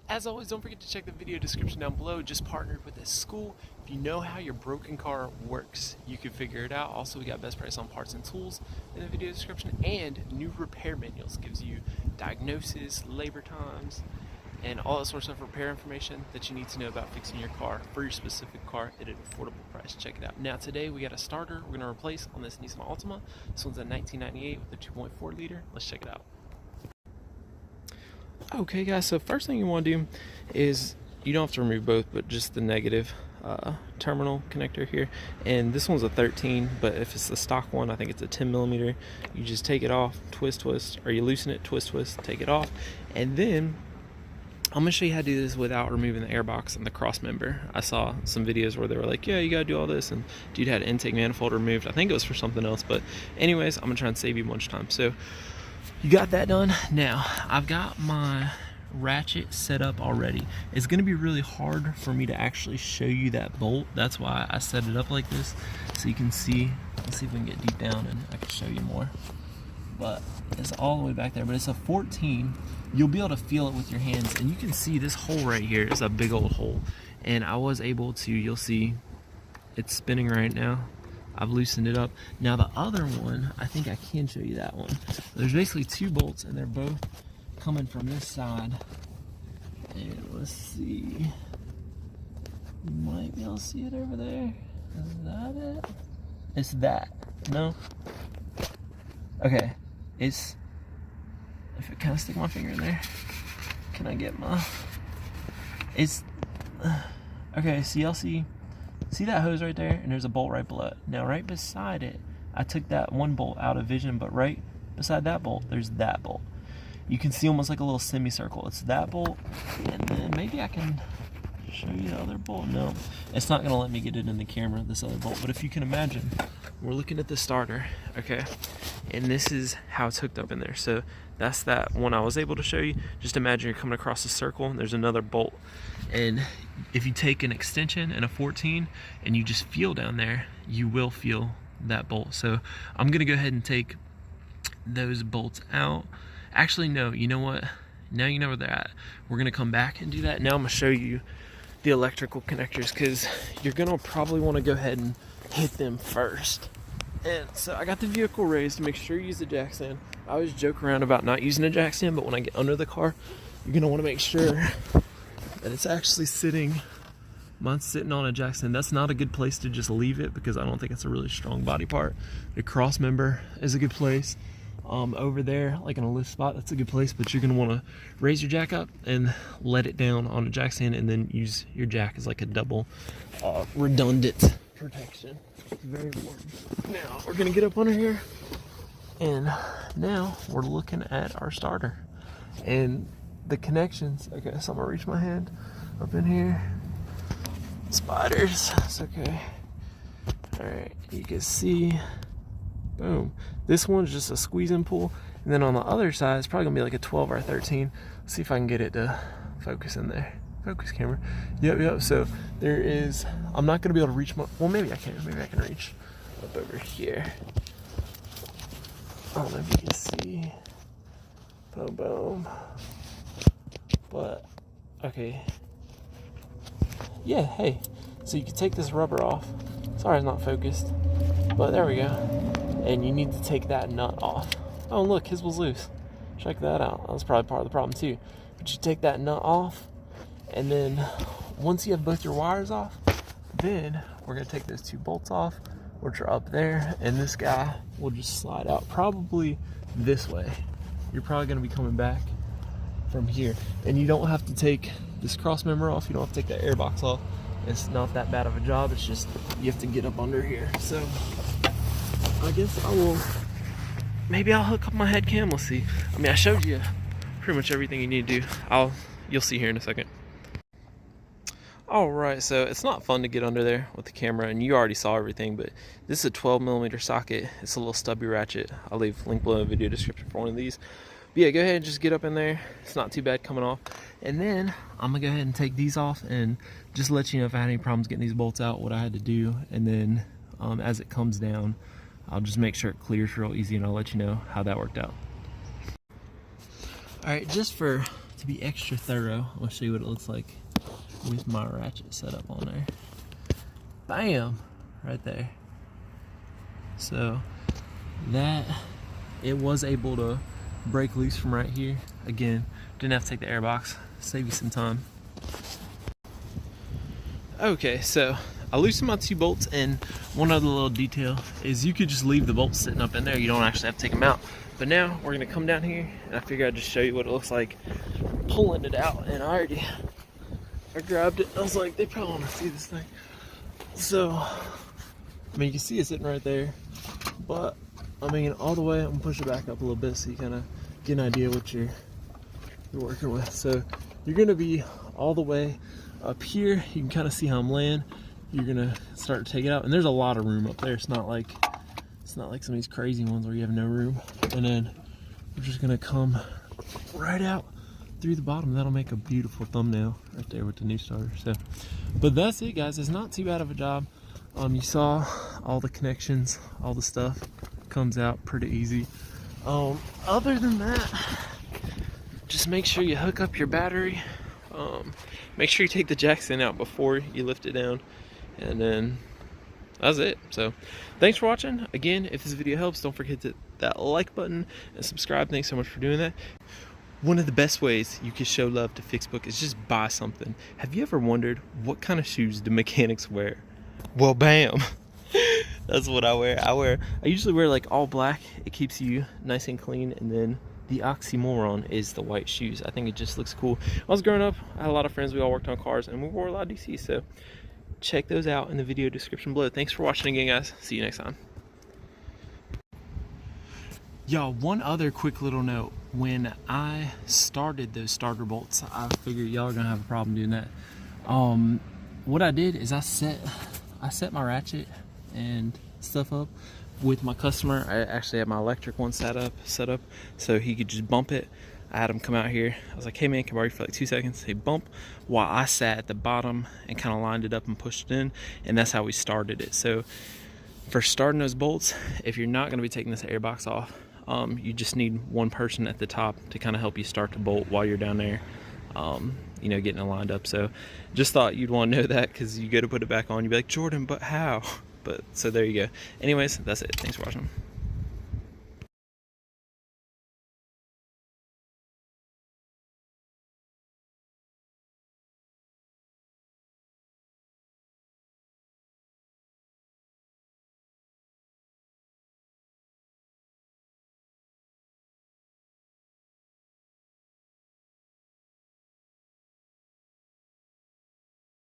As always, don't forget to check the video description down below. Just partnered with a school. If you know how your broken car works, you can figure it out. Also, we got best price on parts and tools in the video description, and new repair manuals. Gives you diagnosis, labor times, and all that sorts of repair information that you need to know about fixing your car for your specific car at an affordable price. Check it out. Now today we got a starter we're going to replace on this Nissan Altima. This one's a 1998 with a 2.4 liter. Let's check it out. Okay guys, so first thing you want to do is, you don't have to remove both, but just the negative terminal connector here. And this one's a 13, but if it's the stock one, I think it's a 10 millimeter. You just take it off, twist, or you loosen it, twist, take it off. And then I'm gonna show you how to do this without removing the airbox and the cross member. I saw some videos where they were like, yeah, you gotta do all this, and dude had an intake manifold removed. I think it was for something else, but anyways, I'm gonna try and save you a bunch of time. So you got that done. Now I've got my ratchet set up already. It's gonna be really hard for me to actually show you that bolt. That's why I set it up like this, so you can see. Let's see if we can get deep down and I can show you more. But it's all the way back there, but it's a 14. You'll be able to feel it with your hands, and you can see this hole right here is a big old hole. And I was able to, you'll see it's spinning right now. I've loosened it up. Now the other one, I think I can show you that one. There's basically two bolts, and they're both coming from this side. And let's see. You might be able to see it over there. Is that it? It's that. No? Okay. It's, if I kind of stick my finger in there, can I get my, it's, okay, so y'all see that hose right there, and there's a bolt right below it. Now right beside it, I took that one bolt out of vision, but right beside that bolt, there's that bolt. You can see almost like a little semicircle. It's that bolt, and then maybe I can show you the other bolt. No, it's not gonna let me get it in the camera, this other bolt, but if you can imagine, we're looking at the starter, okay, and this is how it's hooked up in there. So that's that one I was able to show you. Just imagine you're coming across a circle and there's another bolt, and if you take an extension and a 14 and you just feel down there, you will feel that bolt. So I'm gonna go ahead and take those bolts out. Actually, no, you know what, now you know where they're at. We're gonna come back and do that. Now I'm gonna show you the electrical connectors, because you're gonna probably want to go ahead and hit them first. And so I got the vehicle raised to make sure you use the jack stand. I always joke around about not using a jack stand, but when I get under the car, you're gonna want to make sure that it's actually sitting. Mine's sitting on a jack stand. That's not a good place to just leave it, because I don't think it's a really strong body part. The cross member is a good place. Over there, like in a lift spot, that's a good place, but you're gonna want to raise your jack up and let it down on a jack stand, and then use your jack as like a double redundant protection. It's very important. Now we're gonna get up under here, and now we're looking at our starter and the connections. Okay, so I'm gonna reach my hand up in here. Spiders. It's okay. All right, you can see. Boom. This one's just a squeeze and pull, and then on the other side it's probably gonna be like a 12 or a 13. Let's see if I can get it to focus in there. Focus camera. Yep. So there is, I'm not gonna be able to reach my, well, maybe I can. Maybe I can reach up over here. I don't know if you can see. Boom. But okay. Yeah. Hey. So you can take this rubber off. Sorry, it's not focused. But there we go. And you need to take that nut off. Oh look, his was loose. Check that out. That was probably part of the problem too. But you take that nut off, and then once you have both your wires off, then we're gonna take those two bolts off, which are up there, and this guy will just slide out probably this way. You're probably gonna be coming back from here, and you don't have to take this cross member off. You don't have to take that airbox off. It's not that bad of a job. It's just you have to get up under here. So I guess I will, maybe I'll hook up my head cam. We'll see. I mean, I showed you pretty much everything you need to do. You'll see here in a second. Alright, so it's not fun to get under there with the camera, and you already saw everything, but this is a 12 millimeter socket. It's a little stubby ratchet. I'll leave a link below in the video description for one of these. But yeah, go ahead and just get up in there. It's not too bad coming off. And then I'm gonna go ahead and take these off and just let you know if I had any problems getting these bolts out, what I had to do. And then as it comes down, I'll just make sure it clears real easy, and I'll let you know how that worked out. All right, just for to be extra thorough, I'm gonna show you what it looks like with my ratchet set up on there. Bam! Right there. So that, it was able to break loose from right here. Again, didn't have to take the air box, save you some time. Okay, so I loosened my 2 bolts, and one other little detail is you could just leave the bolts sitting up in there. You don't actually have to take them out. But now we're gonna come down here, and I figured I'd just show you what it looks like pulling it out. And I grabbed it. I was like, they probably want to see this thing. So, I mean, you can see it sitting right there, but I mean, all the way, I'm gonna push it back up a little bit so you kind of get an idea what you're working with. So you're gonna be all the way up here. You can kind of see how I'm laying. You're gonna start to take it out, and there's a lot of room up there. It's not like some of these crazy ones where you have no room. And then we're just gonna come right out through the bottom. That'll make a beautiful thumbnail right there with the new starter. So, but that's it, guys. It's not too bad of a job. You saw all the connections, all the stuff comes out pretty easy. Other than that, just make sure you hook up your battery. Make sure you take the jackson out before you lift it down, and then that's it. So thanks for watching. Again, if this video helps, don't forget to hit that like button and subscribe. Thanks so much for doing that. One of the best ways you can show love to Fixbook is just buy something. Have you ever wondered what kind of shoes do mechanics wear? Well, bam. That's what I wear. I usually wear like all black. It keeps you nice and clean, and then the oxymoron is the white shoes. I think it just looks cool. When I was growing up, I had a lot of friends. We all worked on cars, and we wore a lot of DC. So check those out in the video description below. Thanks for watching again, guys. See you next time. Y'all, one other quick little note. When I started those starter bolts, I figured y'all are gonna have a problem doing that. What I did is I set my ratchet and stuff up with my customer. I actually had my electric one set up so he could just bump it. I had him come out here. I was like, hey man, can I borrow you for like 2 seconds? He bump, while I sat at the bottom and kind of lined it up and pushed it in, and that's how we started it. So for starting those bolts, if you're not gonna be taking this air box off, you just need one person at the top to kind of help you start the bolt while you're down there, you know, getting it lined up. So just thought you'd want to know that, because you go to put it back on, you'd be like, Jordan, but how? But so there you go. Anyways, that's it. Thanks for watching.